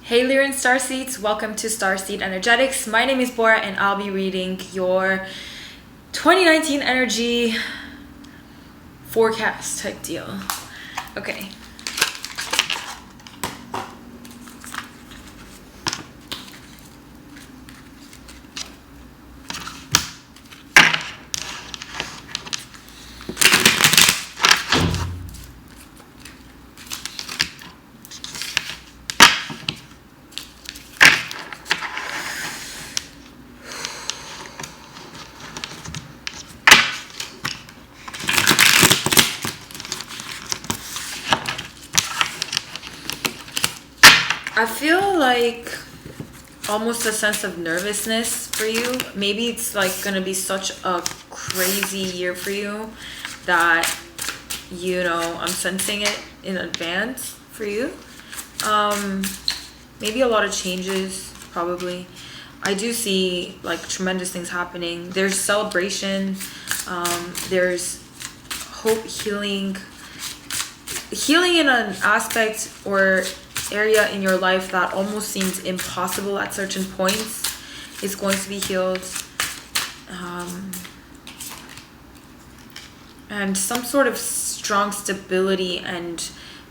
Hey Lyran Starseeds, welcome to Starseed Energetics. My name is Bora and I'll be reading your 2019 energy forecast type deal. Okay. I feel like almost a sense of nervousness for you. Maybe it's like gonna be such a crazy year for you that, I'm sensing it in advance for you. Maybe a lot of changes, probably. I do see like tremendous things happening. There's celebration, there's hope, healing in an aspect or area in your life that almost seems impossible at certain points is going to be healed, and some sort of strong stability and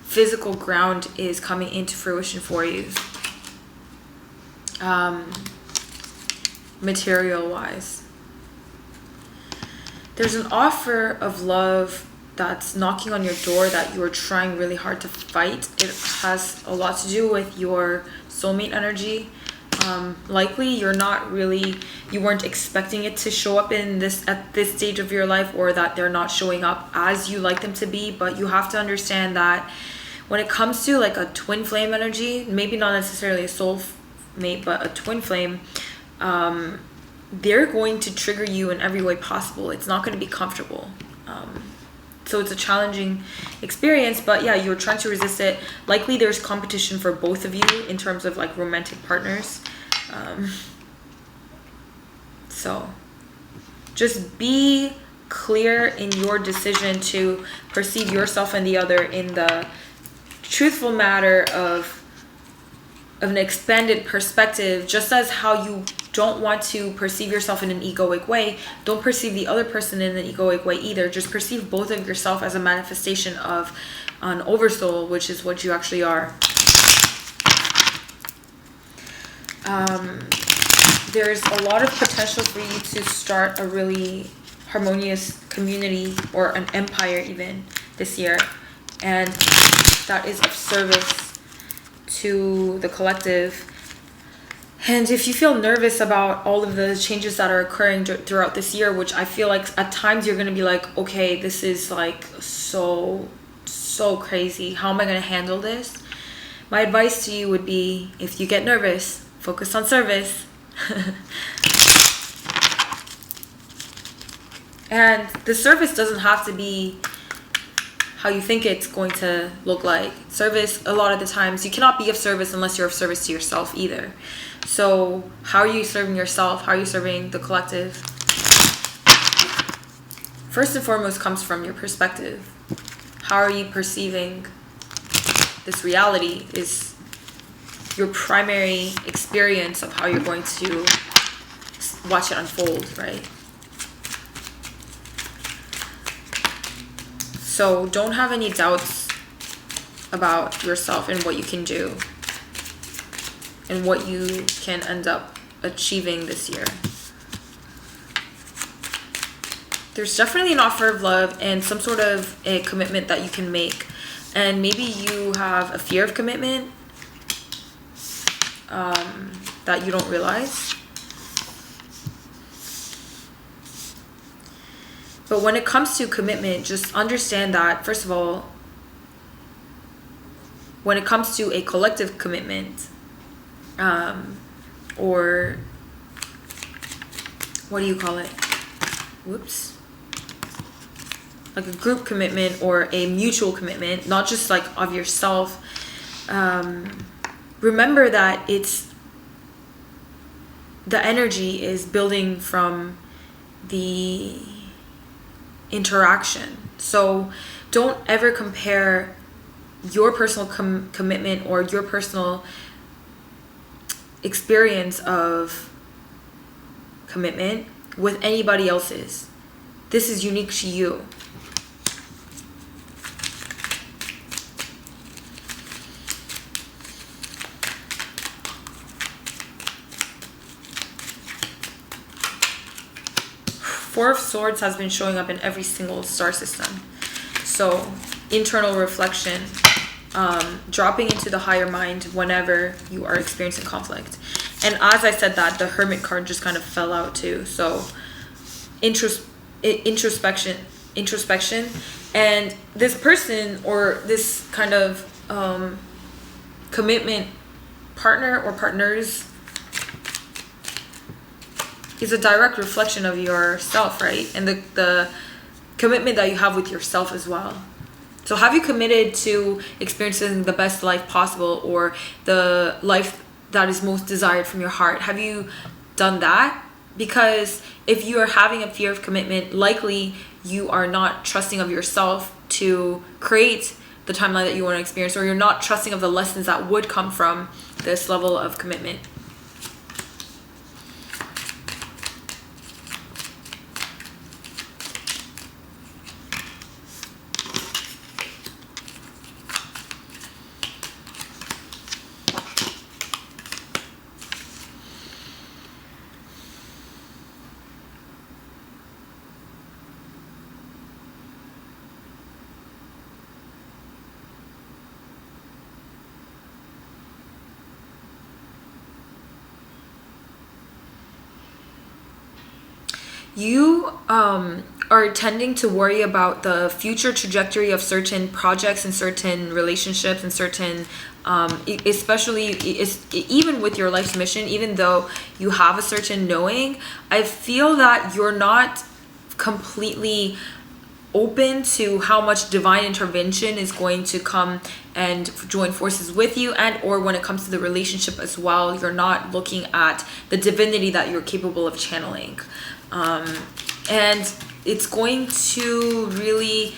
physical ground is coming into fruition for you, material wise. There's an offer of love that's knocking on your door that you're trying really hard to fight. It has a lot to do with your soulmate energy. Likely you weren't expecting it to show up at this stage of your life, or that they're not showing up as you like them to be. But you have to understand that when it comes to like a twin flame energy, maybe not necessarily a soul mate, but a twin flame, they're going to trigger you in every way possible. It's not going to be comfortable. So it's a challenging experience, but yeah, you're trying to resist it. Likely there's competition for both of you in terms of like romantic partners. So just be clear in your decision to perceive yourself and the other in the truthful matter of an expanded perspective. Just as how you don't want to perceive yourself in an egoic way, don't perceive the other person in an egoic way either. Just perceive both of yourself as a manifestation of an oversoul, which is what you actually are. There's a lot of potential for you to start a really harmonious community or an empire even this year, and that is of service to the collective. And if you feel nervous about all of the changes that are occurring throughout this year, which I feel like at times you're going to be like, okay, this is like so crazy. How am I going to handle this? My advice to you would be, if you get nervous, focus on service. And the service doesn't have to be how you think it's going to look like. Service, a lot of the times, you cannot be of service unless you're of service to yourself either. So how are you serving yourself? How are you serving the collective? First and foremost comes from your perspective. How are you perceiving this reality is your primary experience of how you're going to watch it unfold, right? So don't have any doubts about yourself and what you can do and what you can end up achieving this year. There's definitely an offer of love and some sort of a commitment that you can make. And maybe you have a fear of commitment that you don't realize. But when it comes to commitment, just understand that, first of all, when it comes to a collective commitment, or what do you call it? Like a group commitment or a mutual commitment, not just like of yourself. Remember that the energy is building from the interaction. So don't ever compare your personal commitment or your personal experience of commitment with anybody else's. This is unique to you. Four of Swords has been showing up in every single star system. So internal reflection, dropping into the higher mind whenever you are experiencing conflict. And as I said that, the Hermit card just kind of fell out too. So introspection. And this person or this kind of commitment partner or partners is a direct reflection of yourself, right? And the commitment that you have with yourself as well. So have you committed to experiencing the best life possible, or the life that is most desired from your heart? Have you done that? Because if you are having a fear of commitment, likely you are not trusting of yourself to create the timeline that you want to experience, or you're not trusting of the lessons that would come from this level of commitment. You are tending to worry about the future trajectory of certain projects and certain relationships and certain, especially even with your life's mission, even though you have a certain knowing, I feel that you're not completely open to how much divine intervention is going to come and join forces with you, and or when it comes to the relationship as well, you're not looking at the divinity that you're capable of channeling. And it's going to really,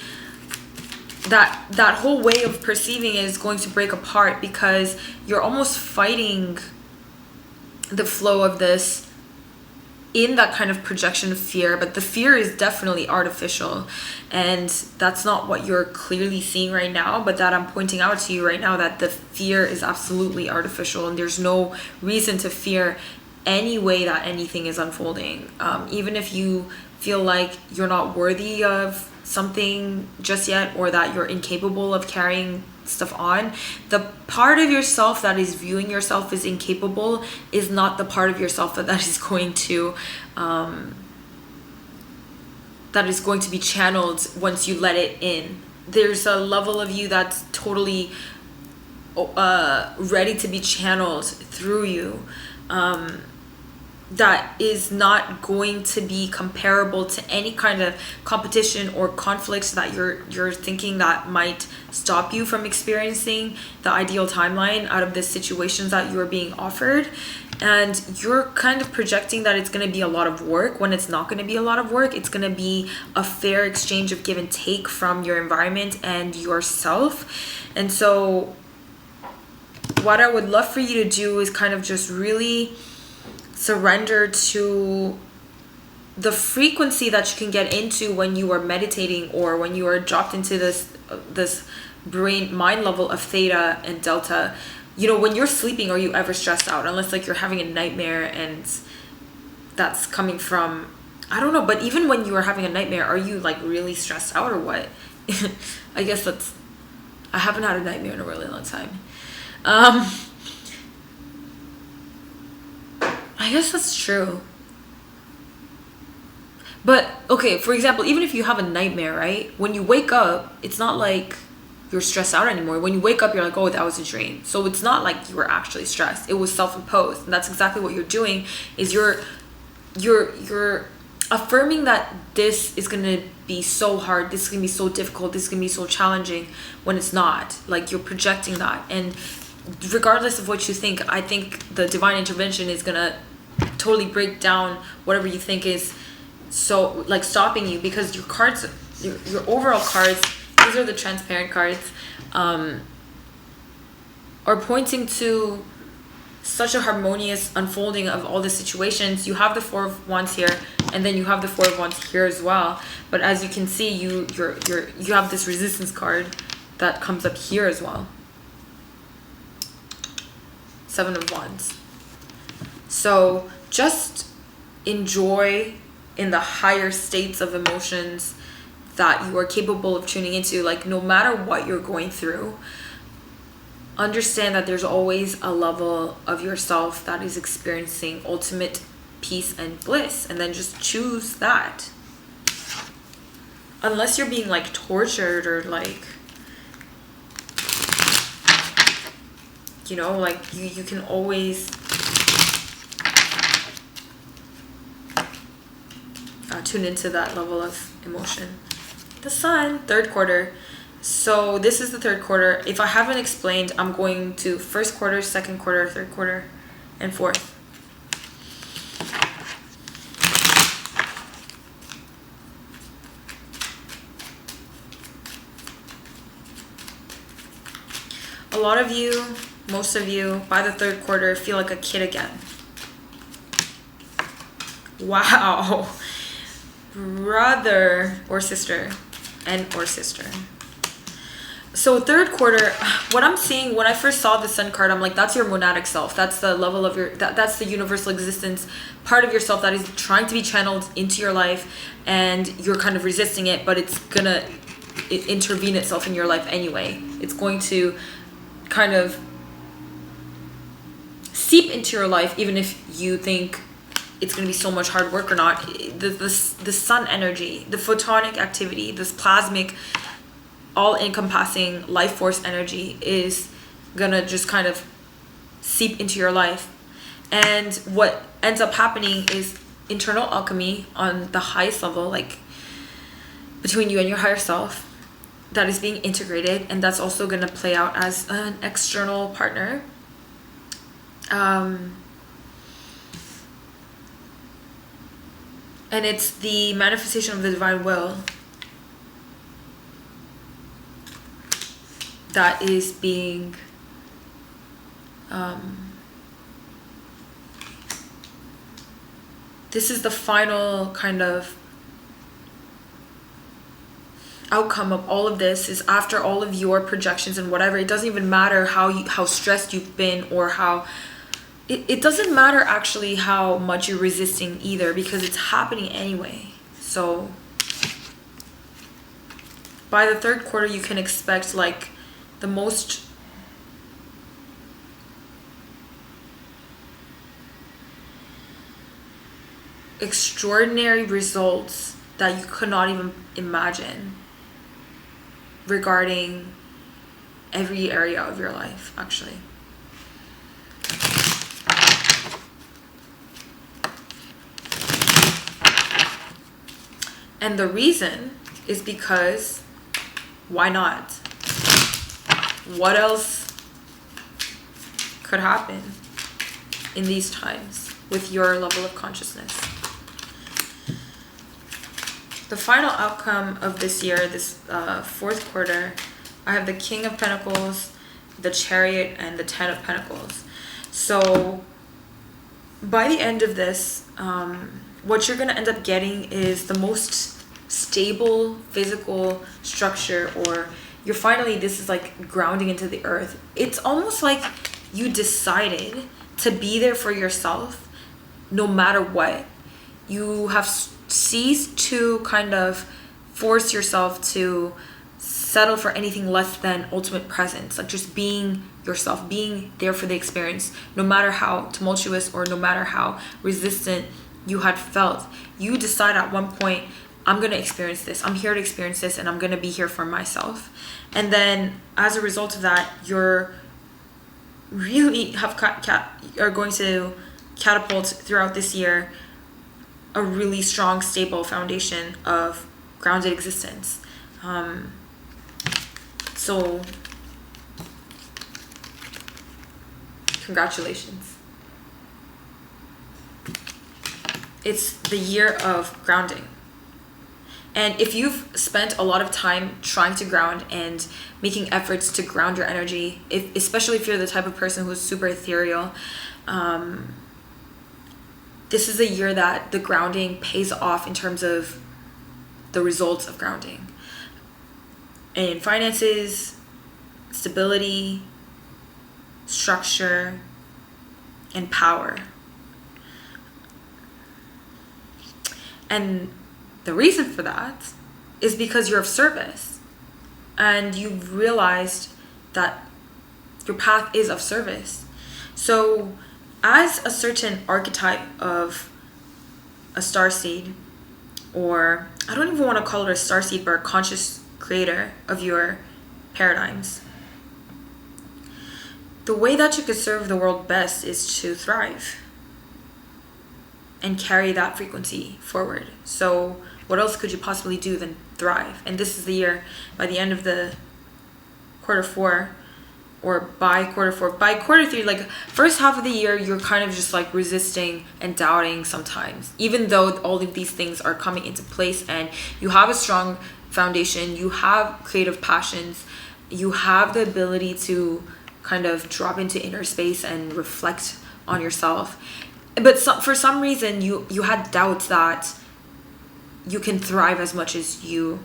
that whole way of perceiving it is going to break apart, because you're almost fighting the flow of this in that kind of projection of fear. But the fear is definitely artificial, and that's not what you're clearly seeing right now, but that I'm pointing out to you right now, that the fear is absolutely artificial, and there's no reason to fear any way that anything is unfolding. Even if you feel like you're not worthy of something just yet, or that you're incapable of carrying stuff on, the part of yourself that is viewing yourself as incapable is not the part of yourself that is going to be channeled once you let it in. There's a level of you that's totally ready to be channeled through you, that is not going to be comparable to any kind of competition or conflicts that you're thinking that might stop you from experiencing the ideal timeline out of the situations that you're being offered. And you're kind of projecting that it's going to be a lot of work, when it's not going to be a lot of work. It's going to be a fair exchange of give and take from your environment and yourself. And so what I would love for you to do is kind of just really surrender to the frequency that you can get into when you are meditating, or when you are dropped into this brain mind level of theta and delta. You know, when you're sleeping, are you ever stressed out? Unless like you're having a nightmare, and that's coming from, I don't know, but even when you are having a nightmare, are you like really stressed out or what? I guess I haven't had a nightmare in a really long time. I guess that's true. But okay, for example, even if you have a nightmare, right? When you wake up, it's not like you're stressed out anymore. When you wake up, you're like, oh, that was a dream. So it's not like you were actually stressed. It was self-imposed. And that's exactly what you're doing, is you're affirming that this is going to be so hard, this is going to be so difficult, this is going to be so challenging, when it's not. Like, you're projecting that. And regardless of what you think, I think the divine intervention is going to totally break down whatever you think is so like stopping you, because your cards, your overall cards, these are the transparent cards, are pointing to such a harmonious unfolding of all the situations. You have the Four of Wands here, and then you have the Four of Wands here as well. But as you can see, you have this resistance card that comes up here as well. Seven of Wands. So just enjoy in the higher states of emotions that you are capable of tuning into. Like, no matter what you're going through, understand that there's always a level of yourself that is experiencing ultimate peace and bliss, and then just choose that. Unless you're being like tortured or like, you know, like you can always tune into that level of emotion. The Sun, third quarter. So this is the third quarter. If I haven't explained, I'm going to first quarter, second quarter, third quarter, and fourth. A lot of you, most of you, by the third quarter, feel like a kid again. Wow. Brother or sister, and or sister. So third quarter, what I'm seeing when I first saw the Sun card, I'm like, that's your monadic self. That's the level of your, that's the universal existence part of yourself that is trying to be channeled into your life, and you're kind of resisting it, but it's gonna intervene itself in your life anyway. It's going to kind of seep into your life, even if you think it's going to be so much hard work or not. The sun energy, the photonic activity, this plasmic, all-encompassing life force energy is going to just kind of seep into your life. And what ends up happening is internal alchemy on the highest level, like between you and your higher self, that is being integrated, and that's also going to play out as an external partner. And it's the manifestation of the divine will that is being this is the final kind of outcome of all of this. Is after all of your projections and whatever, it doesn't even matter how stressed you've been, or how it doesn't matter actually how much you're resisting either, because it's happening anyway. So by the third quarter, you can expect like the most extraordinary results that you could not even imagine regarding every area of your life, actually. And the reason is because why not? What else could happen in these times with your level of consciousness? The final outcome of this year, this fourth quarter, I have the King of Pentacles, the Chariot, and the Ten of Pentacles. So by the end of this, what you're going to end up getting is the most stable physical structure, or you're finally, this is like grounding into the earth. It's almost like you decided to be there for yourself no matter what. You have ceased to kind of force yourself to settle for anything less than ultimate presence, like just being yourself, being there for the experience, no matter how tumultuous or no matter how resistant you had felt. You decide at one point, I'm going to experience this. I'm here to experience this, and I'm going to be here for myself. And then as a result of that, you're really are going to catapult throughout this year a really strong, stable foundation of grounded existence. So congratulations. It's the year of grounding. And if you've spent a lot of time trying to ground and making efforts to ground your energy, especially if you're the type of person who's super ethereal, This is a year that the grounding pays off in terms of the results of grounding. In finances, stability, structure, and power. And the reason for that is because you're of service. And you've realized that your path is of service. So as a certain archetype of a starseed, or I don't even want to call it a starseed, but a conscious creator of your paradigms, the way that you could serve the world best is to thrive and carry that frequency forward. So what else could you possibly do than thrive? And this is the year, by the end of the quarter four, or by quarter four, by quarter three, like first half of the year, you're kind of just like resisting and doubting sometimes, even though all of these things are coming into place and you have a strong foundation, you have creative passions, you have the ability to kind of drop into inner space and reflect on yourself. But for some reason, you had doubts that you can thrive as much as you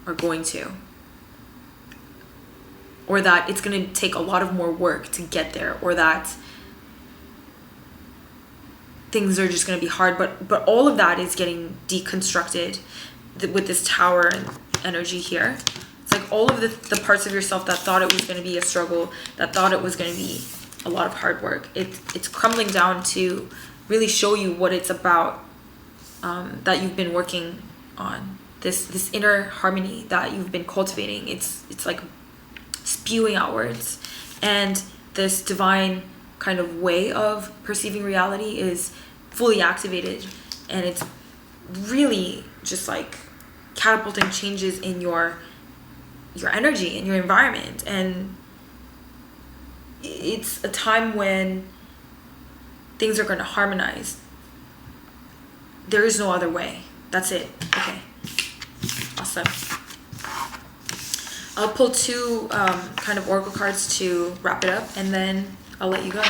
are going to, or that it's going to take a lot of more work to get there, or that things are just going to be hard. But all of that is getting deconstructed with this tower and energy here. It's like all of the parts of yourself that thought it was going to be a struggle, that thought it was going to be a lot of hard work, it's crumbling down to really show you what it's about, that you've been working on, this inner harmony that you've been cultivating. It's like spewing outwards, and this divine kind of way of perceiving reality is fully activated, and it's really just like catapulting changes in your energy and your environment. And it's a time when things are going to harmonize. There is no other way. That's it. Okay, awesome. I'll pull two kind of oracle cards to wrap it up, and then I'll let you go.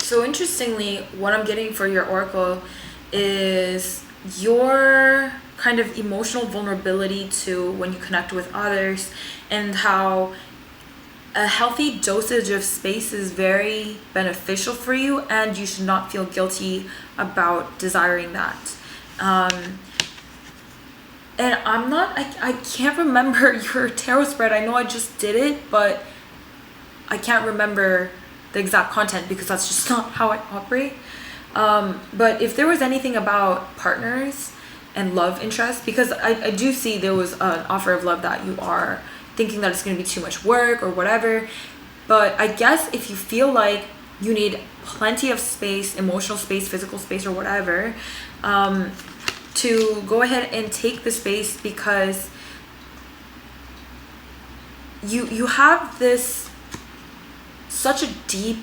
So interestingly, what I'm getting for your oracle is your kind of emotional vulnerability to when you connect with others, and how a healthy dosage of space is very beneficial for you, and you should not feel guilty about desiring that. And I can't remember your tarot spread. I know I just did it, but I can't remember the exact content because that's just not how I operate. But if there was anything about partners and love interest, because I do see there was an offer of love that you are thinking that it's going to be too much work or whatever. But I guess if you feel like you need plenty of space, emotional space, physical space, or whatever, to go ahead and take the space, because you have this such a deep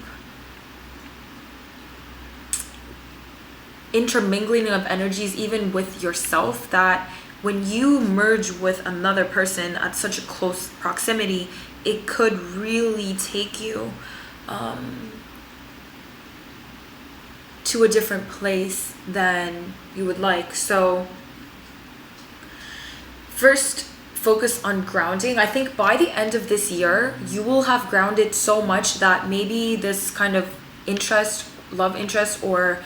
intermingling of energies, even with yourself, that when you merge with another person at such a close proximity, it could really take you to a different place than you would like. So first, focus on grounding. I think by the end of this year, you will have grounded so much that maybe this kind of interest, love interest, or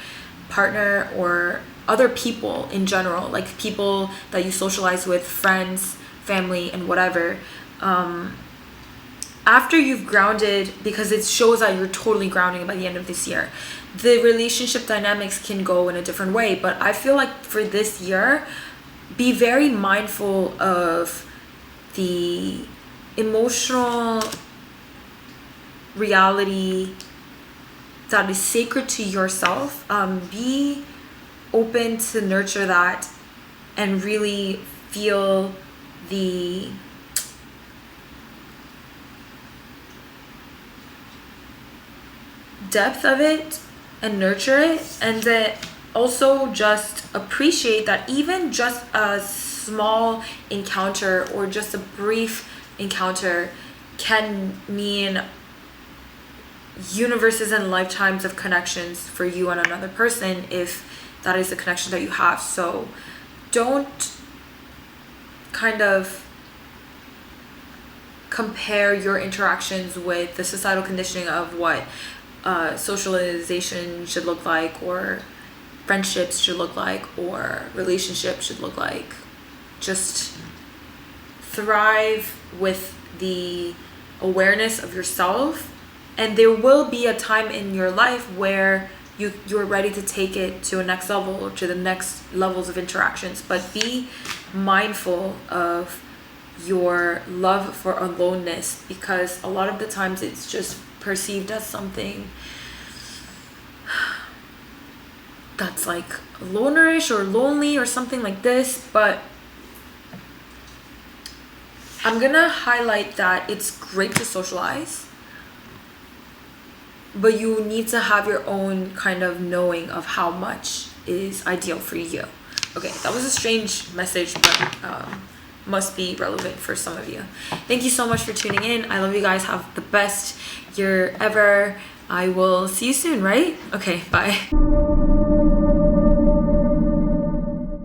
partner or other people in general, like people that you socialize with, friends, family, and whatever, after you've grounded, because it shows that you're totally grounding by the end of this year, the relationship dynamics can go in a different way. But I feel like for this year, be very mindful of the emotional reality that is sacred to yourself. Be open to nurture that and really feel the depth of it and nurture it, and then also just appreciate that even just a small encounter or just a brief encounter can mean universes and lifetimes of connections for you and another person, if that is the connection that you have. So don't kind of compare your interactions with the societal conditioning of what socialization should look like, or friendships should look like, or relationships should look like. Just thrive with the awareness of yourself, and there will be a time in your life where you're ready to take it to a next level or to the next levels of interactions. But be mindful of your love for aloneness, because a lot of the times it's just perceived as something that's like lonerish or lonely or something like this. But I'm gonna highlight that it's great to socialize, but you need to have your own kind of knowing of how much is ideal for you. Okay, that was a strange message, but must be relevant for some of you. Thank you so much for tuning in. I love you guys. Have the best year ever. I will see you soon, right? Okay, bye.